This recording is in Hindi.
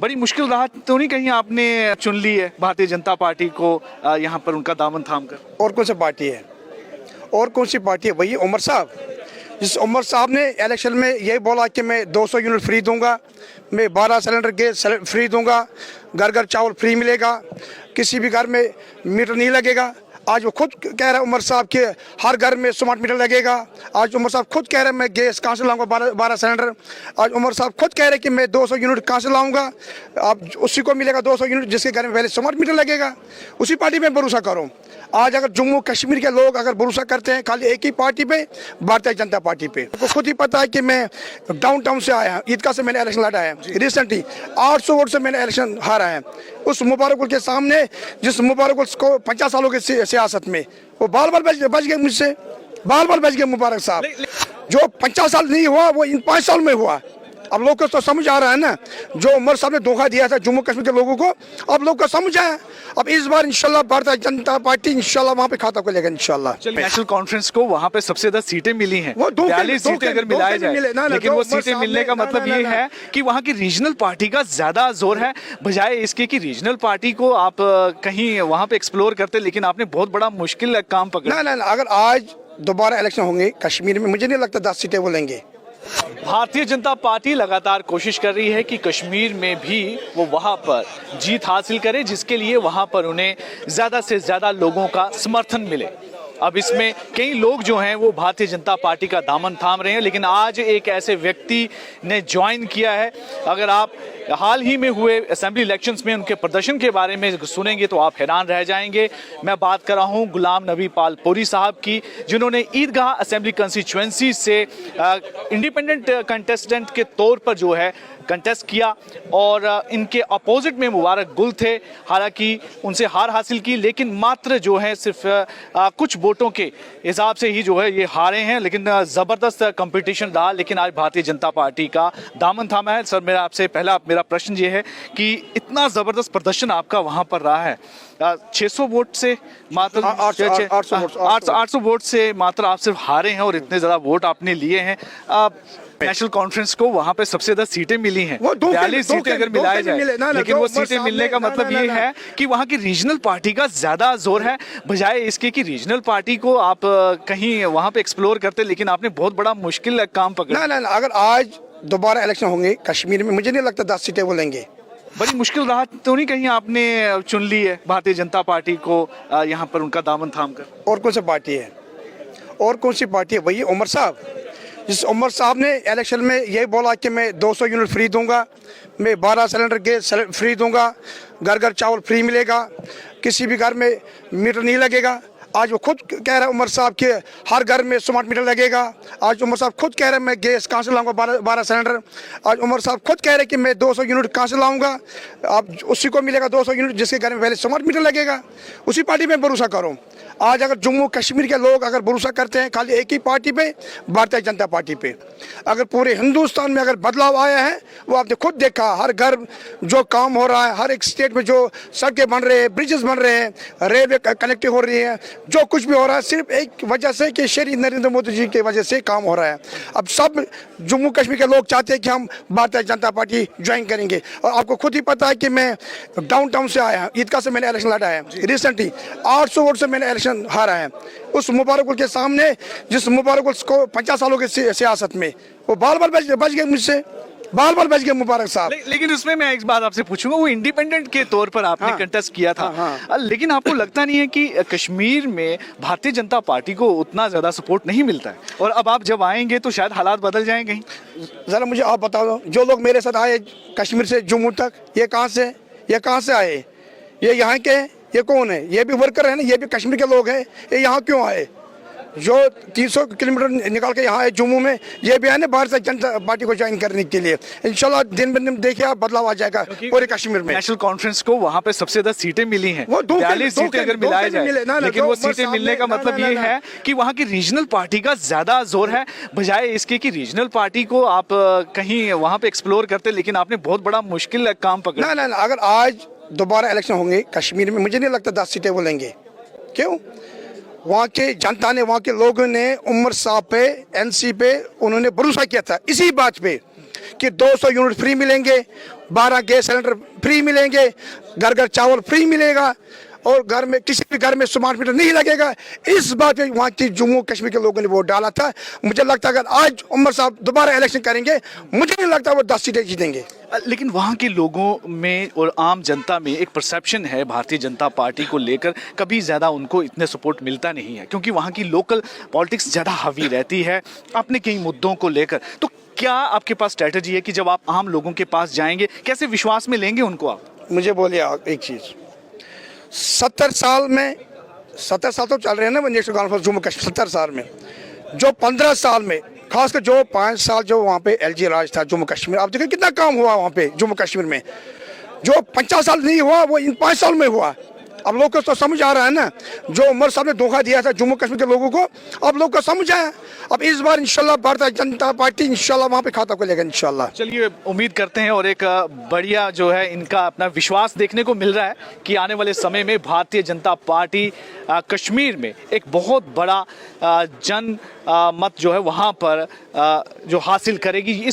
बड़ी मुश्किल राह तो नहीं कहीं आपने चुन ली है भारतीय जनता पार्टी को यहाँ पर उनका दामन थाम कर? और कौन सी पार्टी है? और कौन सी पार्टी है? वही उमर साहब। जिस उमर साहब ने इलेक्शन में यही बोला कि मैं 200 यूनिट फ्री दूंगा, मैं 12 सिलेंडर गैस फ्री दूंगा, घर घर चावल फ्री मिलेगा, किसी भी घर में मीटर नहीं लगेगा। आज वो खुद कह रहा है उमर साहब के हर घर में स्मार्ट मीटर लगेगा। आज उमर साहब खुद कह रहे हैं मैं गैस कहाँ से लाऊंगा 12 सिलेंडर। आज उमर साहब खुद कह रहे हैं कि मैं 200 यूनिट कहाँ से लाऊंगा। अब उसी को मिलेगा 200 यूनिट जिसके घर में पहले स्मार्ट मीटर लगेगा। उसी पार्टी पे भरोसा करो। आज अगर जम्मू कश्मीर के लोग अगर भरोसा करते हैं खाली एक ही पार्टी पे, भारतीय जनता पार्टी पे। तो खुद ही पता है कि मैं डाउन टाउन से आया, ईदगाह से मैंने इलेक्शन लड़ा है रिसेंटली, 800 वोट से मैंने इलेक्शन हारा है। उस मुबारक के सामने, जिस मुबारक को 50 सालों के सियासत में वो बाल बाल बच गए मुझसे, बाल बाल बच गए मुबारक साहब। जो 50 साल नहीं हुआ वो इन 5 साल में हुआ। अब लोग को तो समझ आ रहा है ना, जो उमर साहब ने धोखा दिया था जम्मू कश्मीर के लोगों को, अब लोग को समझ आया। अब इस बार इंशाल्लाह भारतीय जनता पार्टी इंशाल्लाह वहाँ पे खाता खोलेगा इंशाल्लाह। नेशनल कॉन्फ्रेंस को वहाँ पे सबसे ज्यादा सीटें मिली हैं, वो 42 सीटें अगर मिलाया जाए, लेकिन वो सीटें मिलने का मतलब ये है कि वहाँ की रीजनल पार्टी का ज्यादा जोर है, बजाय इसके कि रीजनल पार्टी को आप कहीं वहाँ पे एक्सप्लोर करते, लेकिन आपने बहुत बड़ा मुश्किल काम पकड़ा। ना अगर आज दोबारा इलेक्शन होंगे कश्मीर में, मुझे नहीं लगता 10 सीटें वो लेंगे। भारतीय जनता पार्टी लगातार कोशिश कर रही है कि कश्मीर में भी वो वहां पर जीत हासिल करे, जिसके लिए वहां पर उन्हें ज्यादा से ज्यादा लोगों का समर्थन मिले। अब इसमें कई लोग जो हैं वो भारतीय जनता पार्टी का दामन थाम रहे हैं, लेकिन आज एक ऐसे व्यक्ति ने ज्वाइन किया है। अगर आप हाल ही में हुए असेंबली इलेक्शंस में उनके प्रदर्शन के बारे में सुनेंगे तो आप हैरान रह जाएंगे। मैं बात कर रहा हूं गुलाम नबी पालपुरी साहब की, जिन्होंने ईदगाह असेंबली कंस्टिट्यूएंसी से इंडिपेंडेंट कंटेस्टेंट के तौर पर जो है कंटेस्ट किया, और इनके अपोजिट में मुबारक गुल थे। हालांकि उनसे हार हासिल की, लेकिन मात्र जो है सिर्फ कुछ वोटों के हिसाब से ही जो है ये हारे हैं, लेकिन ज़बरदस्त कंपटीशन रहा। लेकिन आज भारतीय जनता पार्टी का दामन थामा है। सर, मेरा प्रश्न ये है कि इतना ज़बरदस्त प्रदर्शन आपका वहाँ पर रहा है, 600 वोट से मात्र 800 वोट से मात्र आप सिर्फ हारे हैं, और इतने ज़्यादा वोट आपने लिए हैं। नेशनल कॉन्फ्रेंस को वहाँ पे सबसे ज्यादा सीटें मिली हैं, 42 सीटें अगर मिलाया जाए, लेकिन वो सीटें मिलने का मतलब ये है कि वहाँ की रीजनल पार्टी का ज्यादा जोर है, बजाय इसके कि रीजनल पार्टी को आप कहीं वहाँ पे एक्सप्लोर करते, लेकिन आपने बहुत बड़ा मुश्किल काम पकड़ा। ना अगर आज दोबारा इलेक्शन होंगे कश्मीर में, मुझे नहीं लगता 10 सीटें वो लेंगे। बड़ी मुश्किल राह तो नहीं कहीं आपने चुन ली है भारतीय जनता पार्टी को यहाँ पर उनका दामन थाम कर? और कौन सी पार्टी है? और कौन सी पार्टी है? वही उमर साहब। जिस उमर साहब ने इलेक्शन में यही बोला कि मैं 200 यूनिट फ्री दूंगा, मैं 12 सिलेंडर गैस फ्री दूंगा, घर घर चावल फ्री मिलेगा, किसी भी घर में मीटर नहीं लगेगा। आज वो खुद कह रहा है उमर साहब के हर घर में स्मार्ट मीटर लगेगा। आज उमर साहब खुद कह रहे हैं मैं गैस कहाँ से लाऊंगा 12 सिलेंडर। आज उमर साहब खुद कह रहे हैं कि मैं 200 यूनिट कहाँ से लाऊंगा। अब उसी को मिलेगा 200 यूनिट जिसके घर में पहले स्मार्ट मीटर लगेगा। उसी पार्टी पे भरोसा करो। आज अगर जम्मू कश्मीर के लोग अगर भरोसा करते हैं खाली एक ही पार्टी पे, भारतीय जनता पार्टी पे। अगर पूरे हिंदुस्तान में अगर बदलाव आया है वो आपने खुद देखा। हर घर जो काम हो रहा है, हर एक स्टेट में जो सड़कें बन रहे हैं, ब्रिजेस बन रहे हैं, रेलवे कनेक्टिव हो रही है, जो कुछ भी हो रहा है सिर्फ एक वजह से कि श्री नरेंद्र मोदी जी की वजह से काम हो रहा है। अब सब जम्मू कश्मीर के लोग चाहते हैं कि हम भारतीय जनता पार्टी ज्वाइन करेंगे। और आपको खुद ही पता है कि मैं डाउन टाउन से आया, ईदगाह से मैंने इलेक्शन लड़ा है रिसेंटली, 800 वोट से मैंने इलेक्शन हारा है। उस मुबारक के सामने, जिस मुबारक को 50 सालों के सियासत में वो बाल बाल बच गए मुझसे, बाल बाल बच गए मुबारक साहब। लेकिन उसमें मैं एक बात आपसे पूछूंगा, वो इंडिपेंडेंट के तौर पर आपने कंटेस्ट किया था, लेकिन आपको लगता नहीं है कि कश्मीर में भारतीय जनता पार्टी को उतना ज्यादा सपोर्ट नहीं मिलता है, और अब आप जब आएंगे तो शायद हालात बदल जाएंगे? जरा मुझे आप बता दो, जो लोग मेरे साथ आए कश्मीर से जम्मू तक, ये कहाँ से आए? ये यहाँ के, ये कौन है? ये भी वर्कर है ना, ये भी कश्मीर के लोग हैं। ये यहाँ क्यों आए? जो 300 किलोमीटर निकाल के यहाँ है जम्मू में, ये भी है ना भारतीय जनता पार्टी को ज्वाइन करने के लिए। इंशाल्लाह दिन ब दिन देखिए आप बदलाव आ जाएगा पूरे कश्मीर में। नेशनल कॉन्फ्रेंस को वहाँ पे सबसे ज्यादा सीटें मिली हैं, 42 सीटें अगर मिलाया जाए, लेकिन वो सीटें मिलने का मतलब ये है कि वहाँ की रीजनल पार्टी का ज्यादा जोर है, बजाय इसके कि रीजनल पार्टी को आप कहीं वहाँ पे एक्सप्लोर करते, लेकिन आपने बहुत बड़ा मुश्किल काम पकड़ा। ना अगर आज दोबारा इलेक्शन होंगे कश्मीर में, मुझे नहीं लगता 10 सीटें वो लेंगे। क्यों? वहाँ के जनता ने, वहाँ के लोगों ने उमर साहब पे, एनसी पे उन्होंने भरोसा किया था इसी बात पे कि 200 यूनिट फ्री मिलेंगे, 12 गैस सिलेंडर फ्री मिलेंगे, घर घर चावल फ्री मिलेगा और घर में किसी भी घर में स्मार्ट मीटर नहीं लगेगा। इस बात पे वहाँ की जम्मू कश्मीर के लोगों ने वोट डाला था। मुझे लगता है अगर आज उमर साहब दोबारा इलेक्शन करेंगे, मुझे नहीं लगता वो 10 सीटें जीतेंगे। लेकिन वहाँ के लोगों में और आम जनता में एक परसेप्शन है भारतीय जनता पार्टी को लेकर, कभी ज़्यादा उनको इतने सपोर्ट मिलता नहीं है क्योंकि वहाँ की लोकल पॉलिटिक्स ज़्यादा हावी रहती है अपने कई मुद्दों को लेकर। तो क्या आपके पास स्ट्रैटेजी है कि जब आप आम लोगों के पास जाएंगे, कैसे विश्वास में लेंगे उनको आप? मुझे बोलिए आप एक चीज़, 70 साल तो चल रहे हैं ना नेशनल कॉन्फ्रेंस जम्मू कश्मीर, 70 साल में जो 15 साल में खासकर जो 5 साल जो वहाँ पे एलजी राज था जम्मू कश्मीर, आप देखिए कितना काम हुआ वहाँ पे जम्मू कश्मीर में। जो 50 साल नहीं हुआ वो इन 5 साल में हुआ। अब लोग को तो समझ आ रहा है ना, जो उमर साहब ने धोखा दिया था जम्मू कश्मीर के लोगों को, अब लोग को समझ आया। अब इस बार इंशाल्लाह भारतीय जनता पार्टी इंशाल्लाह वहाँ पे खाता खोलेगा इंशाल्लाह। चलिए उम्मीद करते हैं और एक बढ़िया जो है इनका अपना विश्वास देखने को मिल रहा है कि आने वाले समय में भारतीय जनता पार्टी कश्मीर में एक बहुत बड़ा जन मत जो है वहाँ पर जो हासिल करेगी। इस